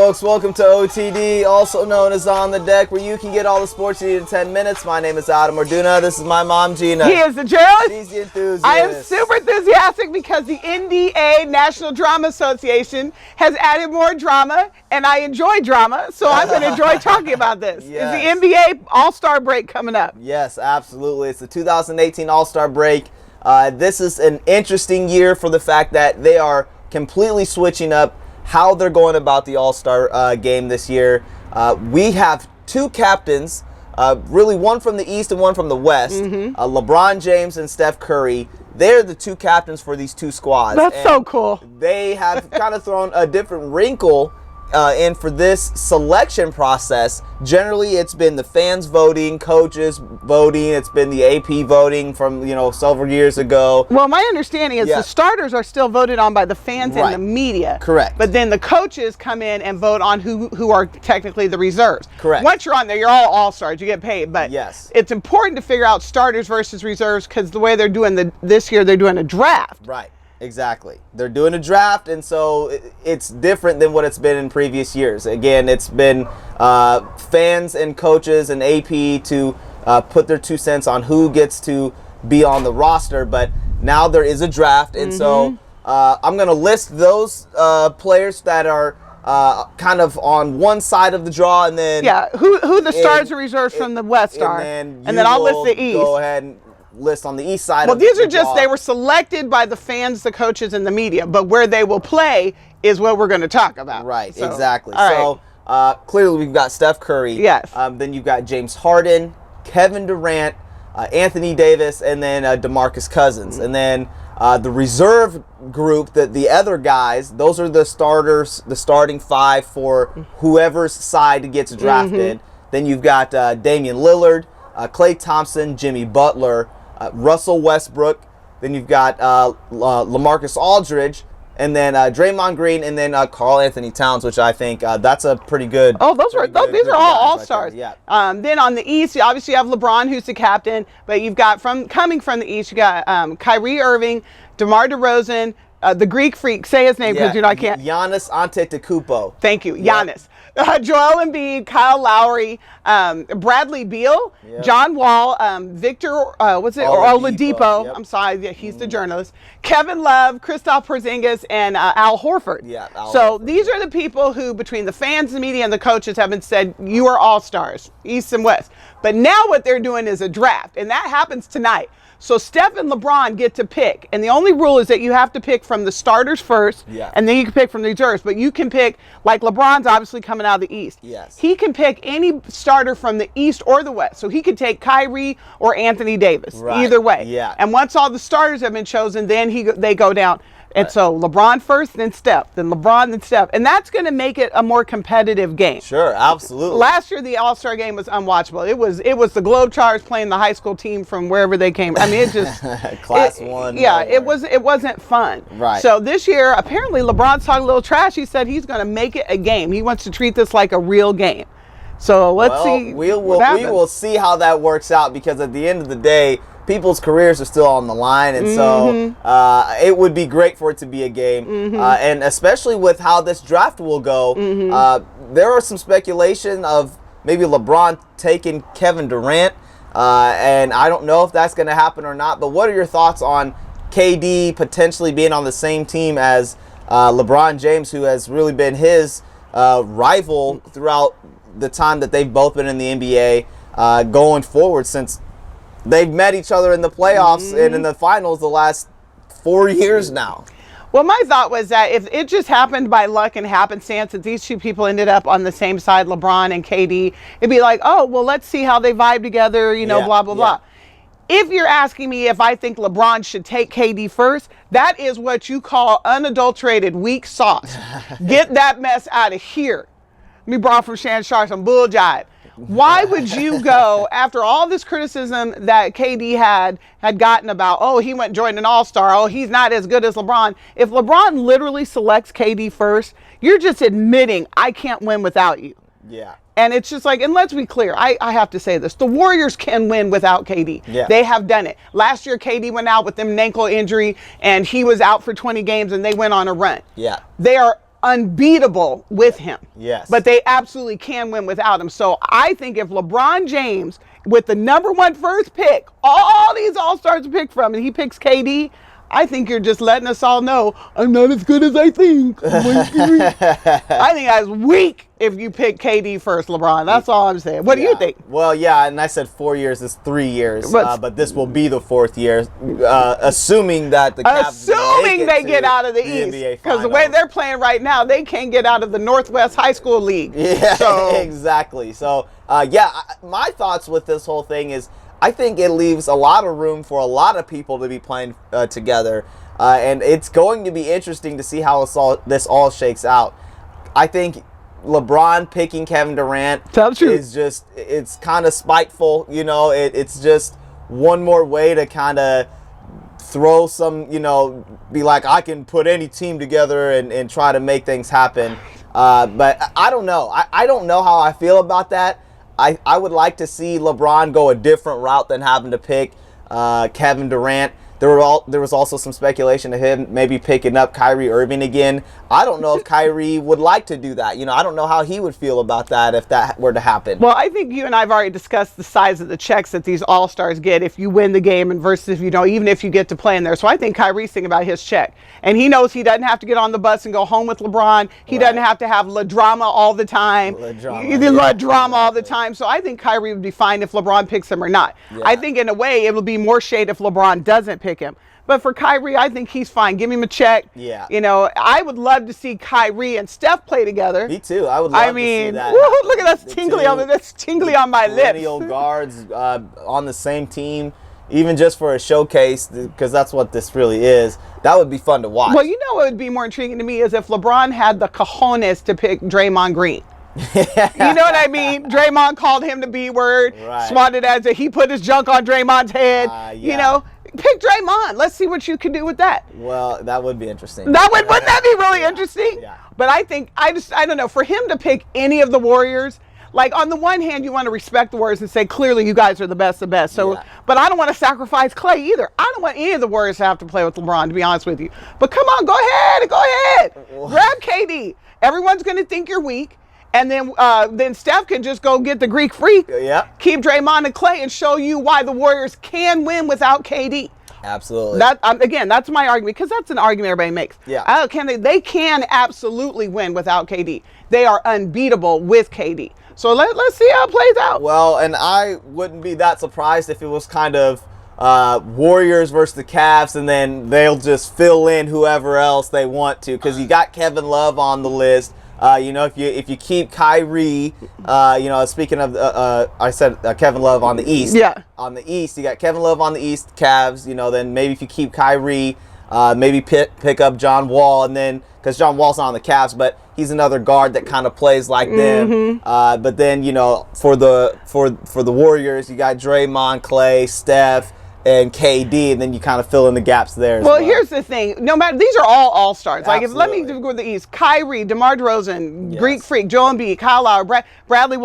folks, welcome to OTD, also known as On the Deck, where you can get all the sports you need in 10 minutes. My name is Adam Orduna. This is my mom, Gina. He is the journalist. She's the enthusiast. I am super enthusiastic because the NDA, National Drama Association, has added more drama, and I enjoy drama, so I'm going to enjoy talking about this. Yes. Is the NBA All-Star break coming up? Yes, absolutely. It's the 2018 All-Star break. This is an interesting year for the fact that they are completely switching up how they're going about the All-Star game this year. We have two captains, really one from the East and one from the West, LeBron James and Steph Curry. They're the two captains for these two squads. That's so cool. They have kind of thrown a different wrinkle in for this selection process. Generally, it's been the fans voting, coaches voting. It's been the AP voting from, several years ago. Well, my understanding is the starters are still voted on by the fans and the media. Correct. But then the coaches come in and vote on who are technically the reserves. Correct. Once you're on there, you're all stars. You get paid. But yes, it's important to figure out starters versus reserves because the way they're doing this year, they're doing a draft. Right. Exactly. They're doing a draft, and so it's different than what it's been in previous years. Again, it's been fans and coaches and AP to put their 2 cents on who gets to be on the roster, but now there is a draft, and so I'm going to list those players that are kind of on one side of the draw, and then who the stars and reserves from the West are, and then I'll list the East. Go ahead and list on the East side. Well, these are just, they were selected by the fans, the coaches, and the media, but where they will play is what we're going to talk about. Right, so, exactly. All right. Clearly we've got Steph Curry. Yes. Then you've got James Harden, Kevin Durant, Anthony Davis, and then DeMarcus Cousins. And then the reserve group, the other guys, those are the starters, the starting five for whoever's side gets drafted. Then you've got Damian Lillard, Klay Thompson, Jimmy Butler, Russell Westbrook. Then you've got LaMarcus Aldridge, and then Draymond Green, and then Karl Anthony Towns, which I think that's a pretty good. Oh, these are all all-stars. Right, yeah. Then on the East, you obviously have LeBron, who's the captain, but you've got coming from the East, you got Kyrie Irving, DeMar DeRozan, the Greek freak. Say his name because I can't. Giannis Antetokounmpo. Thank you, Giannis. Joel Embiid, Kyle Lowry, Bradley Beal, John Wall, Victor, Oladipo. Yep. I'm sorry, he's the journalist. Kevin Love, Kristaps Porzingis, and Al Horford. Yeah. These are the people who, between the fans, the media, and the coaches, have been said, you are all stars, East and West. But now what they're doing is a draft, and that happens tonight. So Steph and LeBron get to pick, and the only rule is that you have to pick from the starters first, and then you can pick from the reserves. But you can pick, like LeBron's obviously coming out of the East. Yes. He can pick any starter from the East or the West. So he could take Kyrie or Anthony Davis, either way. Yeah. And once all the starters have been chosen, then they go down. And so LeBron first, then Steph, then LeBron, then Steph. And that's going to make it a more competitive game. Sure, absolutely. Last year, the All-Star game was unwatchable. It was the Globetrotters playing the high school team from wherever they came. I mean, it just... Class 1. Yeah, it wasn't fun. Right. So this year, apparently, LeBron's talking a little trash. He said he's going to make it a game. He wants to treat this like a real game. So let's see. We will see how that works out, because at the end of the day, people's careers are still on the line, and so it would be great for it to be a game, and especially with how this draft will go. There are some speculation of maybe LeBron taking Kevin Durant, and I don't know if that's going to happen or not, but what are your thoughts on KD potentially being on the same team as LeBron James, who has really been his rival throughout the time that they've both been in the NBA, going forward, since they've met each other in the playoffs and in the finals the last 4 years now? Well, my thought was that if it just happened by luck and happenstance that these two people ended up on the same side, LeBron and KD, it'd be like, oh, well, let's see how they vibe together, blah, blah, blah. If you're asking me if I think LeBron should take KD first, that is what you call unadulterated weak sauce. Get that mess out of here. Me brought from Shannon Sharp some bull jive. Why would you go after all this criticism that KD had gotten about, oh, he went and joined an all-star, oh, he's not as good as LeBron. If LeBron literally selects KD first, you're just admitting I can't win without you. Yeah. And it's just like, and let's be clear, I have to say this, the Warriors can win without KD. Yeah. They have done it. Last year, KD went out with an ankle injury, and he was out for 20 games, and they went on a run. Yeah. They are unbeatable with him. Yes. But they absolutely can win without him. So I think if LeBron James, with the #1 first pick, all these all-stars to pick from, and he picks KD, I think you're just letting us all know I'm not as good as I think. I think I was weak if you pick KD first, LeBron. That's all I'm saying. What do you think? Well, yeah, and I said 4 years is 3 years, but this will be the 4th year, assuming that the Cavs they get out of the East, because the way they're playing right now, they can't get out of the Northwest High School League. Yeah, exactly. So, my thoughts with this whole thing is, I think it leaves a lot of room for a lot of people to be playing together, and it's going to be interesting to see how this all shakes out. I think LeBron picking Kevin Durant is just, it's kind of spiteful, you know. It's just one more way to kind of throw some, you know, be like, I can put any team together and try to make things happen. But I don't know. I don't know how I feel about that. I would like to see LeBron go a different route than having to pick Kevin Durant. There was also some speculation of him maybe picking up Kyrie Irving again. I don't know if Kyrie would like to do that. You know, I don't know how he would feel about that if that were to happen. Well, I think you and I have already discussed the size of the checks that these all-stars get if you win the game and versus if you don't, even if you get to play in there. So I think Kyrie's thinking about his check. And he knows he doesn't have to get on the bus and go home with LeBron. He doesn't have to have La Drama all the time. La Drama all the time. So I think Kyrie would be fine if LeBron picks him or not. Yeah. I think in a way it will be more shade if LeBron doesn't pick him. But for Kyrie, I think he's fine. Give him a check. Yeah. You know, I would love to see Kyrie and Steph play together. Me too. I would love to see that. Woo, look at that's tingly on my lips. Perennial guards on the same team, even just for a showcase, because that's what this really is. That would be fun to watch. Well, you know what would be more intriguing to me is if LeBron had the cojones to pick Draymond Green. You know what I mean? Draymond called him the B word, swatted as he put his junk on Draymond's head. You know, pick Draymond. Let's see what you can do with that. Well, that would be interesting. Wouldn't that be really interesting? Yeah. But I think I don't know, for him to pick any of the Warriors. Like, on the one hand, you want to respect the Warriors and say, clearly, you guys are the best of the best. So, but I don't want to sacrifice Clay either. I don't want any of the Warriors to have to play with LeBron, to be honest with you. But come on, go ahead. Grab KD. Everyone's going to think you're weak. And then Steph can just go get the Greek freak. Keep Draymond and Clay and show you why the Warriors can win without KD. Absolutely. Again, that's my argument, because that's an argument everybody makes. They can absolutely win without KD. They are unbeatable with KD. So let's see how it plays out. Well, and I wouldn't be that surprised if it was kind of Warriors versus the Cavs, and then they'll just fill in whoever else they want to, because you got Kevin Love on the list. You know, if you keep Kyrie, you know, speaking of, I said Kevin Love on the East. Yeah. On the East, you got Kevin Love on the East, Cavs. You know, then maybe if you keep Kyrie, maybe pick up John Wall, and then because John Wall's not on the Cavs, but he's another guard that kind of plays like them. But then, you know, for the Warriors, you got Draymond, Clay, Steph, and KD, and then you kind of fill in the gaps there as well. Well, here's the thing. No matter, these are all stars. Like, let me go with the East. Kyrie, DeMar DeRozan, Greek Freak, Joel Embiid, Kyle Lowry, Bradley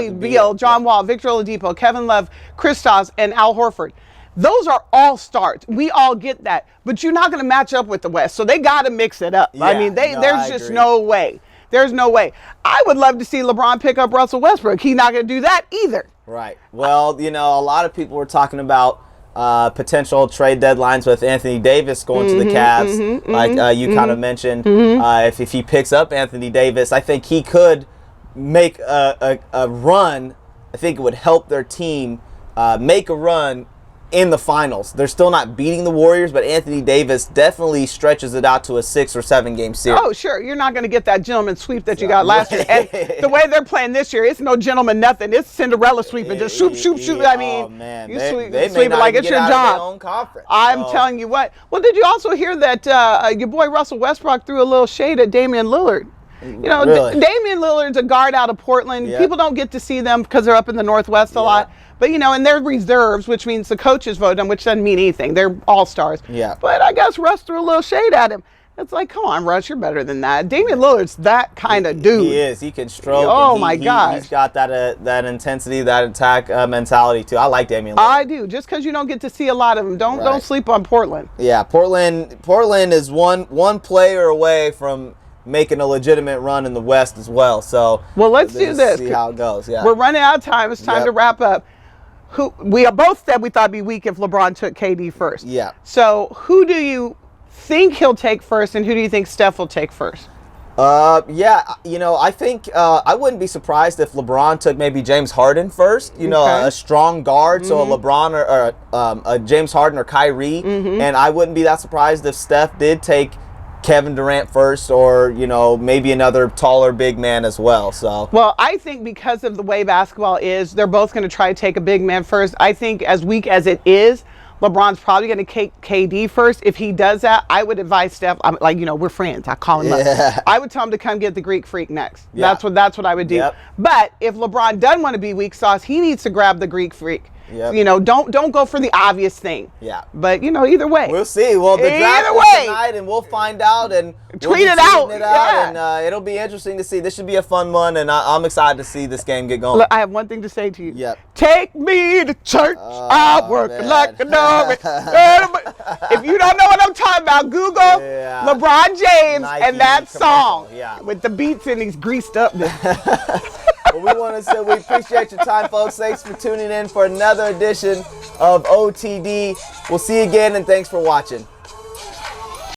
Beal, John Wall, Victor Oladipo, Kevin Love, Kristaps, and Al Horford. Those are all stars. We all get that. But you're not going to match up with the West. So they got to mix it up. I mean, there's just no way. There's no way. I would love to see LeBron pick up Russell Westbrook. He's not going to do that either. Right. Well, you know, a lot of people were talking about potential trade deadlines with Anthony Davis going to the Cavs, like you kind of mentioned. If he picks up Anthony Davis, I think he could make a run. I think it would help their team make a run in the finals. They're still not beating the Warriors, but Anthony Davis definitely stretches it out to a 6 or 7 game series. Oh, sure. You're not going to get that gentleman sweep that you got last year. And the way they're playing this year, it's no gentleman nothing. It's Cinderella sweeping. Just shoot. I mean, oh, man. You they sweep it like it's your job. Their own conference, I'm telling you what. Well, did you also hear that your boy Russell Westbrook threw a little shade at Damian Lillard? You know, Damian Lillard's a guard out of Portland. People don't get to see them because they're up in the Northwest a lot. But, you know, and they're reserves, which means the coaches vote them, which doesn't mean anything. They're all-stars. But I guess Russ threw a little shade at him. It's like, come on, Russ, you're better than that. Damian Lillard's that kind of dude. He is. He can stroke. Oh, my God. He's got that intensity, that attack mentality, too. I like Damian Lillard. I do. Just because you don't get to see a lot of them. Don't sleep on Portland. Yeah, Portland is one player away from making a legitimate run in the West as well. So well, let's do this. See how it goes. Yeah, we're running out of time. It's time to wrap up. We both said we thought it'd be weak if LeBron took KD first. Yeah. So who do you think he'll take first, and who do you think Steph will take first? Yeah, I think I wouldn't be surprised if LeBron took maybe James Harden first. A strong guard, so a LeBron or a James Harden or Kyrie, and I wouldn't be that surprised if Steph did take Kevin Durant first, or maybe another taller big man as well. So well, I think because of the way basketball is, they're both going to try to take a big man first. I think as weak as it is, LeBron's probably going to take KD first. If he does that, I would advise Steph. I'm like, we're friends. I call him up. I would tell him to come get the Greek Freak next. Yeah. That's what I would do. Yep. But if LeBron doesn't want to be weak sauce, he needs to grab the Greek Freak. Yep. Don't go for the obvious thing. Yeah. But either way, we'll see. Well, the draft is tonight, and we'll find out, and tweet it out. And it'll be interesting to see. This should be a fun one, and I'm excited to see this game get going. Look, I have one thing to say to you. Yep. Take me to church. I work like a dog. If you don't know what I'm talking about, Google LeBron James Nike and that song with the beats and he's greased up there. Well, we want to say we appreciate your time, folks. Thanks for tuning in for another edition of OTD. We'll see you again, and thanks for watching.